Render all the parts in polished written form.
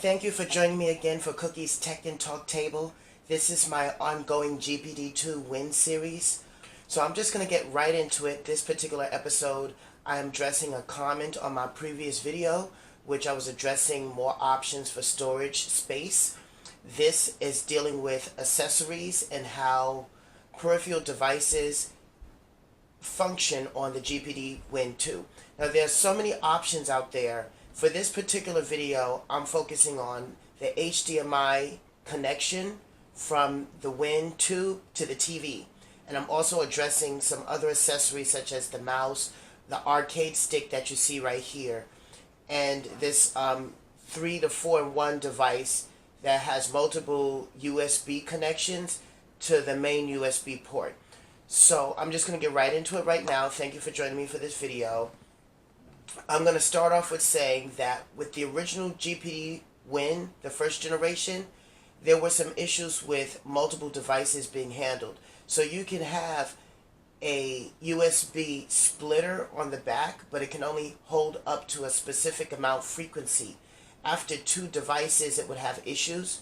thank you for joining me again for Cookie's Tech and Talk Table. This is my ongoing GPD WIN series. So I'm just going to get right into it. This particular episode, I am addressing a comment on my previous video, which I was addressing more options for storage space. This is dealing with accessories and how peripheral devices function on the GPD WIN 2. Now there's so many options out there. For this particular video, I'm focusing on the HDMI connection from the WIN 2 to the TV. And I'm also addressing some other accessories such as the mouse, the arcade stick that you see right here, and this 3 to 4-in-1 device that has multiple USB connections to the main USB port. So I'm just going to get right into it right now. Thank you for joining me for this video. I'm going to start off with saying that with the original GPD WIN, the first generation, there were some issues with multiple devices being handled. So you can have a USB splitter on the back, but it can only hold up to a specific amount frequency. After 2 devices, it would have issues.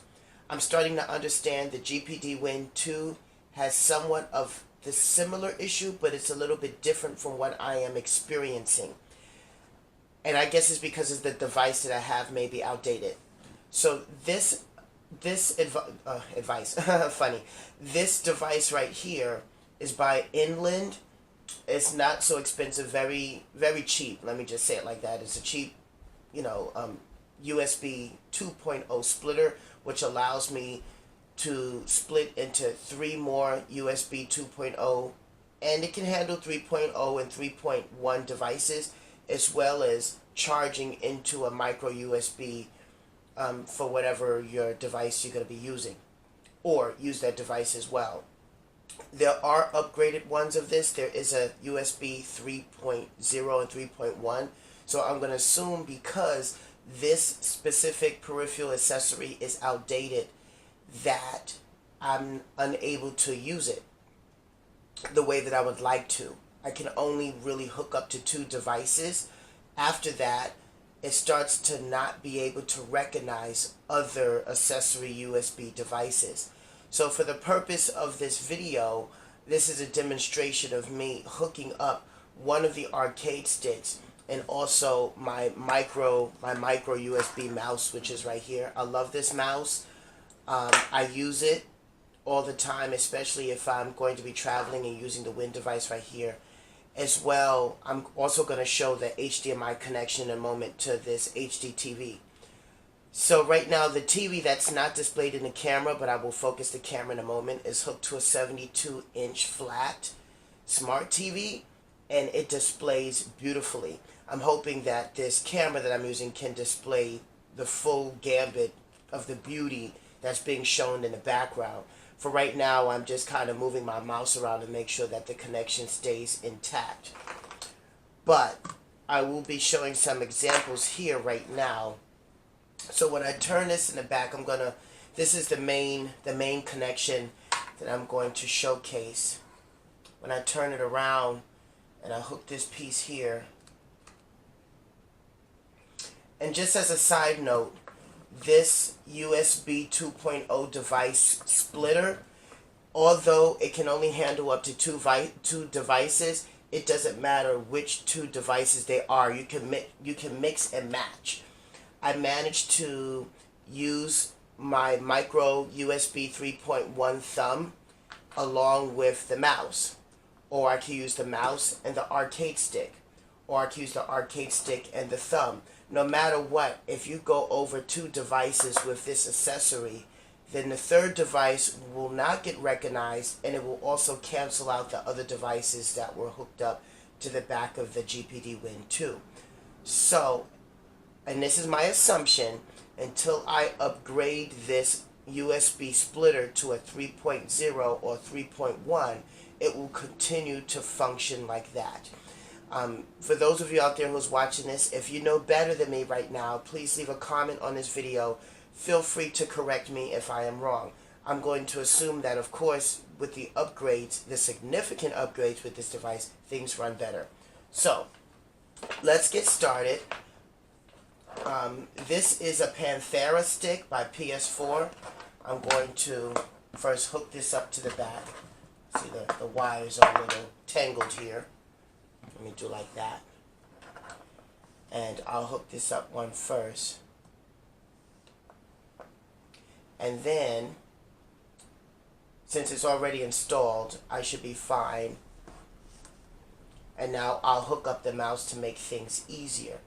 I'm starting to understand the GPD WIN 2 has somewhat of the similar issue, but it's a little bit different from what I am experiencing. And I guess it's because of the device that I have may be outdated. So this advice, funny. This device right here is by Inland. It's not so expensive, very, very cheap. Let me just say it like that. It's a cheap, USB 2.0 splitter, which allows me to split into 3 more USB 2.0, and it can handle 3.0 and 3.1 devices, as well as charging into a micro USB for whatever your device you're going to be using, or use that device as well. There are upgraded ones of this. There is a USB 3.0 and 3.1. So I'm going to assume because this specific peripheral accessory is outdated that I'm unable to use it the way that I would like to. I can only really hook up to 2 devices. After that, it starts to not be able to recognize other accessory USB devices. So for the purpose of this video, this is a demonstration of me hooking up one of the arcade sticks and also my micro USB mouse, which is right here. I love this mouse. I use it all the time, especially if I'm going to be traveling and using the WIN device right here. As well, I'm also going to show the HDMI connection in a moment to this HD TV. So right now, the TV that's not displayed in the camera, but I will focus the camera in a moment, is hooked to a 72-inch flat smart TV, and it displays beautifully. I'm hoping that this camera that I'm using can display the full gambit of the beauty that's being shown in the background. For right now, I'm just kind of moving my mouse around to make sure that the connection stays intact. But I will be showing some examples here right now. So when I turn this in the back, this is the main connection that I'm going to showcase. When I turn it around and I hook this piece here. And just as a side note, this USB 2.0 device splitter, although it can only handle up to 2 devices, it doesn't matter which 2 devices they are. You can mix and match. I managed to use my micro USB 3.1 thumb along with the mouse, or I can use the mouse and the arcade stick, or I can use the arcade stick and the thumb. No matter what, if you go over 2 devices with this accessory, then the 3rd device will not get recognized, and it will also cancel out the other devices that were hooked up to the back of the GPD WIN 2. So, and this is my assumption, until I upgrade this USB splitter to a 3.0 or 3.1, it will continue to function like that. For those of you out there who's watching this, if you know better than me right now, please leave a comment on this video. Feel free to correct me if I am wrong. I'm going to assume that, of course, with the upgrades, the significant upgrades with this device, things run better. So, let's get started. This is a Panthera stick by PS4. I'm going to first hook this up to the back. See, the wires are a little tangled here. Let me do like that. And I'll hook this up one first. And then, since it's already installed, I should be fine. And now I'll hook up the mouse to make things easier.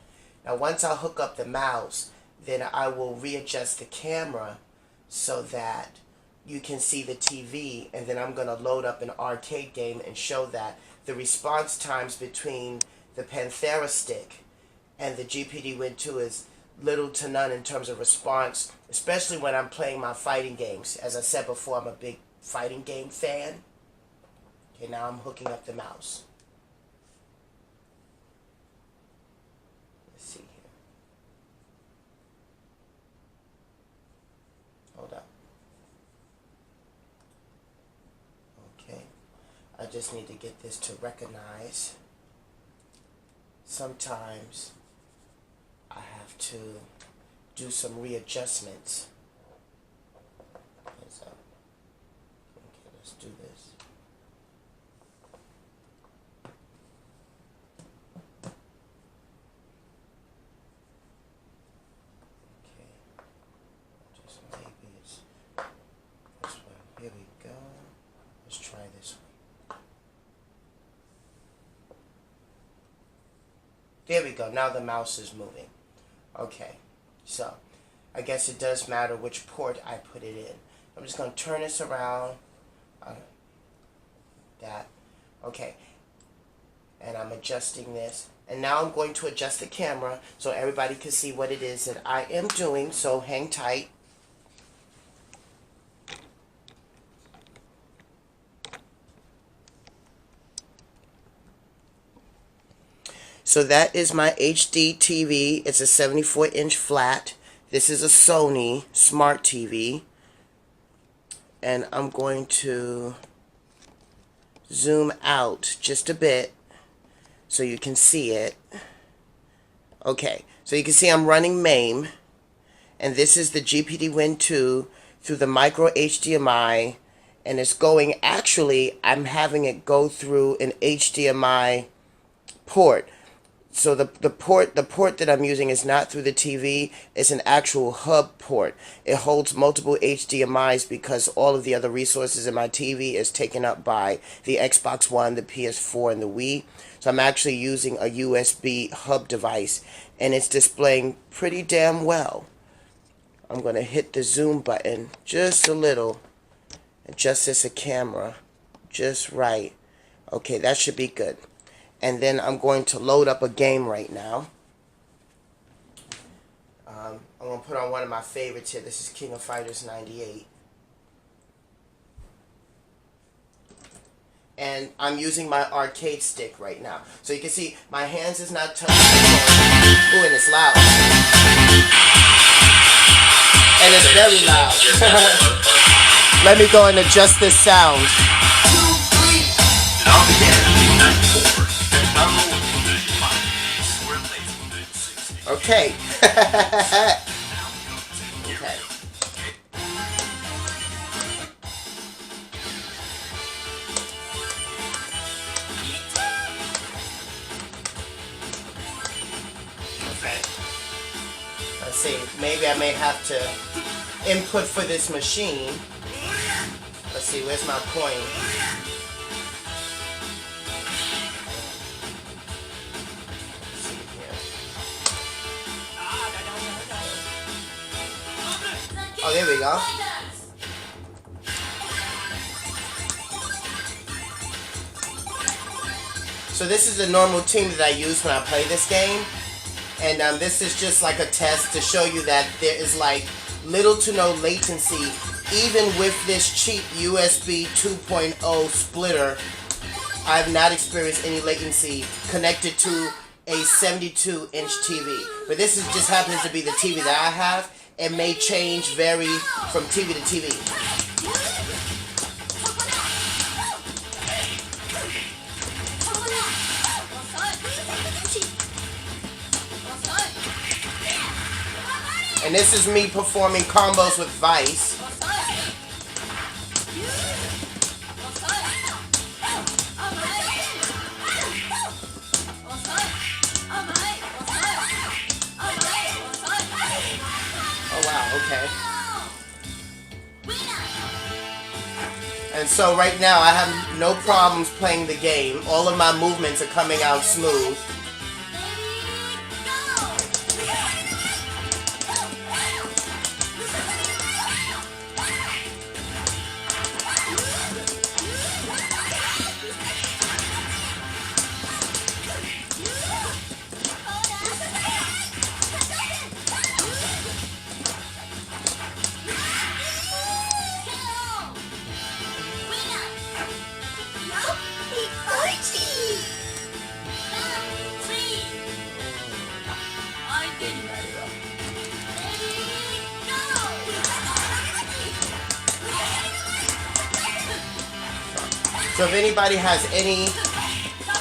Now once I hook up the mouse, then I will readjust the camera so that you can see the TV, and then I'm going to load up an arcade game and show that the response times between the Panthera stick and the GPD WIN 2 is little to none in terms of response, especially when I'm playing my fighting games. As I said before, I'm a big fighting game fan. Okay, now I'm hooking up the mouse. Let's see here. Hold up. Okay. I just need to get this to recognize. Sometimes I have to do some readjustments. So, okay, let's do this. Okay, just maybe it's this way. Here we go. Let's try this one. There we go. Now the mouse is moving. Okay, so I guess it does matter which port I put it in. I'm just going to turn this around. That. Okay. And I'm adjusting this. And now I'm going to adjust the camera so everybody can see what it is that I am doing. So hang tight. So that is my HD TV. It's a 74-inch flat. This is a Sony smart TV. And I'm going to zoom out just a bit so you can see it. Okay, so you can see I'm running MAME. And this is the GPD WIN 2 through the micro HDMI. And it's going, actually, I'm having it go through an HDMI port. So the port that I'm using is not through the TV. It's an actual hub port. It holds multiple HDMIs because all of the other resources in my TV is taken up by the Xbox One, the PS4, and the Wii. So I'm actually using a USB hub device, and it's displaying pretty damn well. I'm going to hit the zoom button just a little. Adjust this a camera just right. Okay, that should be good. And then I'm going to load up a game right now. I'm going to put on one of my favorites here. This is King of Fighters 98. And I'm using my arcade stick right now. So you can see my hands is not touching the phone. Ooh, and it's loud. And it's very loud. Let me go and adjust this sound. Okay. Okay. Let's see. Maybe I may have to input for this machine. Let's see. Where's my coin? Oh, there we go. So this is the normal team that I use when I play this game. And this is just like a test to show you that there is like little to no latency even with this cheap USB 2.0 splitter. I have not experienced any latency connected to a 72-inch TV. But this is just happens to be the TV that I have. It may change, vary from TV to TV. And this is me performing combos with Vice. Oh wow, okay. And so right now I have no problems playing the game. All of my movements are coming out smooth. So if anybody has any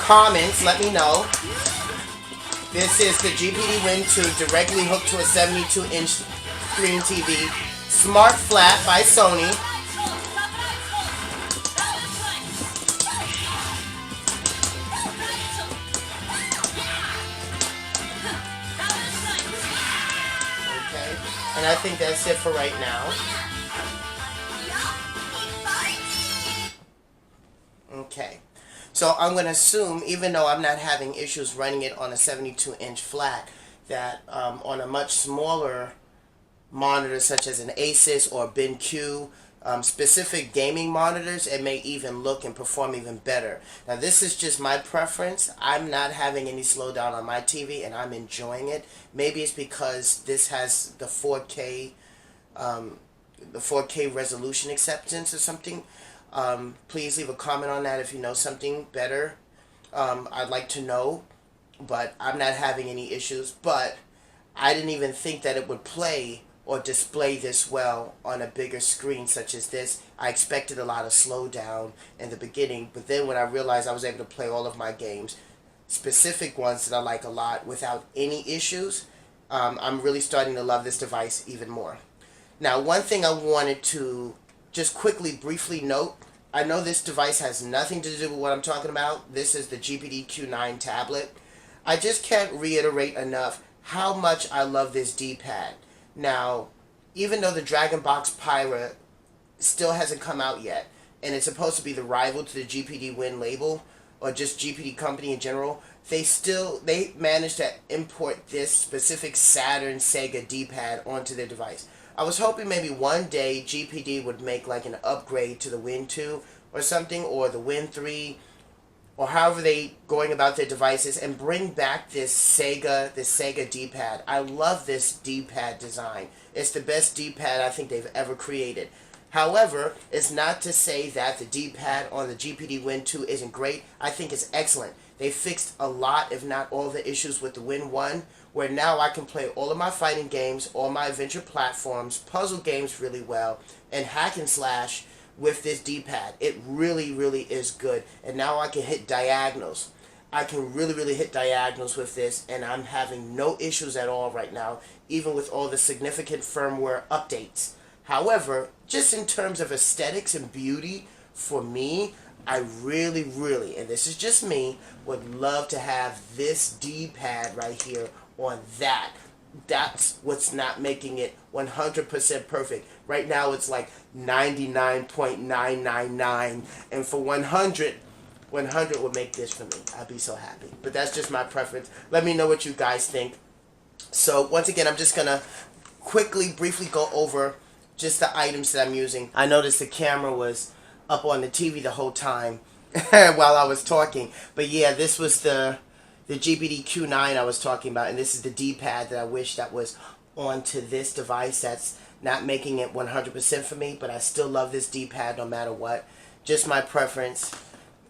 comments, let me know. This is the GPD WIN 2 directly hooked to a 72-inch screen TV. Smart Flat by Sony. Okay, and I think that's it for right now. Okay, so I'm going to assume, even though I'm not having issues running it on a 72-inch flat, that on a much smaller monitor such as an Asus or BenQ, specific gaming monitors, it may even look and perform even better. Now this is just my preference. I'm not having any slowdown on my TV and I'm enjoying it. Maybe it's because this has the 4K resolution acceptance or something. Please leave a comment on that if you know something better. I'd like to know, but I'm not having any issues. But I didn't even think that it would play or display this well on a bigger screen such as this. I expected a lot of slowdown in the beginning, but then when I realized I was able to play all of my games, specific ones that I like a lot, without any issues, I'm really starting to love this device even more. Now, one thing I wanted to just quickly, briefly note, I know this device has nothing to do with what I'm talking about. This is the GPD Q9 tablet. I just can't reiterate enough how much I love this D-pad. Now, even though the Dragon Box Pyra still hasn't come out yet, and it's supposed to be the rival to the GPD WIN label, or just GPD company in general, they managed to import this specific Saturn Sega D-pad onto their device. I was hoping maybe one day GPD would make like an upgrade to the WIN 2 or something, or the WIN 3, or however they going about their devices, and bring back this Sega D-pad. I love this D-pad design. It's the best D-pad I think they've ever created. However, it's not to say that the D-pad on the GPD WIN 2 isn't great. I think it's excellent. They fixed a lot, if not all, the issues with the WIN 1, where now I can play all of my fighting games, all my adventure platforms, puzzle games really well, and hack and slash with this D-pad. It really, really is good. And now I can hit diagonals. I can really, really hit diagonals with this, and I'm having no issues at all right now, even with all the significant firmware updates. However, just in terms of aesthetics and beauty, for me, I really, really, and this is just me, would love to have this D-pad right here on that. That's what's not making it 100% perfect. Right now it's like 99.999, and for 100 would make this for me. I'd be so happy. But that's just my preference. Let me know what you guys think. So once again, I'm just gonna quickly, briefly go over just the items that I'm using. I noticed the camera was up on the TV the whole time while I was talking. But yeah, this was the GPD Q9 I was talking about, and this is the D-pad that I wish that was onto this device. That's not making it 100% for me, but I still love this D-pad no matter what. Just my preference.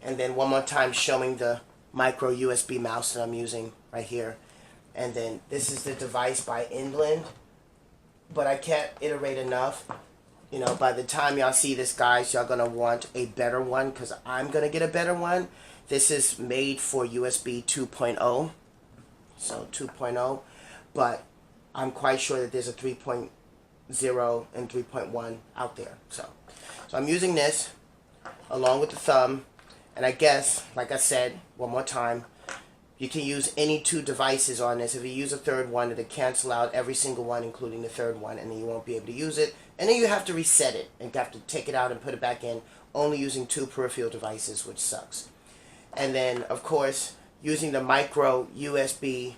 And then one more time showing the micro USB mouse that I'm using right here. And then this is the device by England, but I can't iterate enough. You know, by the time y'all see this, guys, y'all gonna want a better one, because I'm gonna get a better one. This is made for USB 2.0, so 2.0, but I'm quite sure that there's a 3.0 and 3.1 out there. So I'm using this along with the thumb, and I guess, like I said, one more time, you can use any two devices on this. If you use a third one, it'll cancel out every single one, including the third one, and then you won't be able to use it. And then you have to reset it, and you have to take it out and put it back in, only using two peripheral devices, which sucks. And then, of course, using the micro USB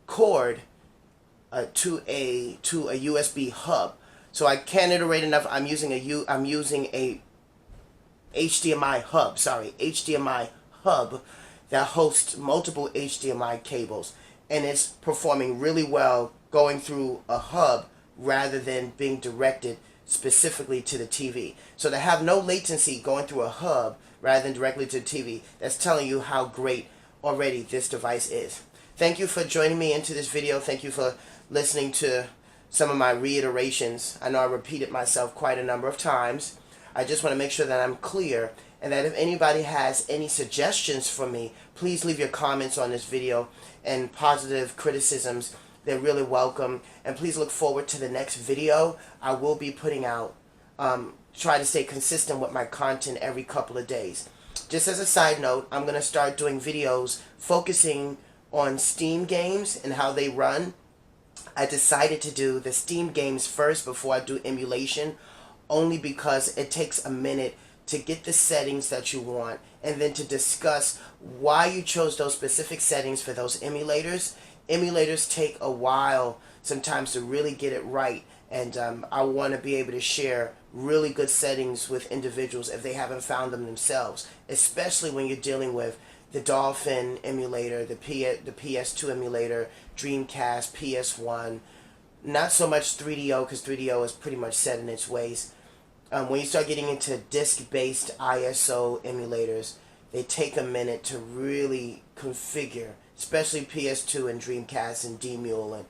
cord to a USB hub. So I can't iterate enough. I'm using a HDMI hub. Sorry, HDMI hub that hosts multiple HDMI cables, and it's performing really well going through a hub rather than being directed specifically to the TV. So to have no latency going through a hub rather than directly to the TV, that's telling you how great already this device is. Thank you for joining me into this video. Thank you for listening to some of my reiterations. I know I repeated myself quite a number of times. I just want to make sure that I'm clear, and that if anybody has any suggestions for me, please leave your comments on this video, and positive criticisms, they're really welcome. And please look forward to the next video I will be putting out. Try to stay consistent with my content every couple of days. Just as a side note, I'm going to start doing videos focusing on Steam games and how they run. I decided to do the Steam games first before I do emulation, only because it takes a minute to get the settings that you want, and then to discuss why you chose those specific settings for those emulators. Emulators take a while sometimes to really get it right, and I want to be able to share really good settings with individuals if they haven't found them themselves, especially when you're dealing with the Dolphin emulator, the PS2 emulator, Dreamcast, PS1. Not so much 3DO, because 3DO is pretty much set in its ways. When you start getting into disc-based ISO emulators, they take a minute to really configure, especially PS2 and Dreamcast and D-Mule, and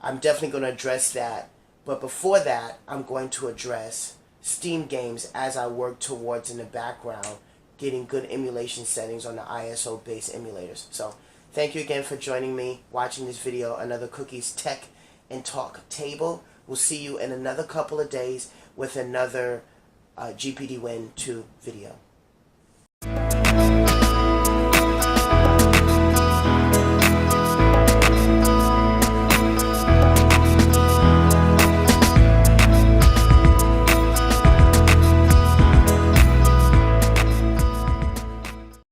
I'm definitely going to address that. But before that, I'm going to address Steam games as I work towards, in the background, getting good emulation settings on the ISO-based emulators. So, thank you again for joining me, watching this video, another Cookie's Tech and Talk Table. We'll see you in another couple of days with another GPD WIN 2 video.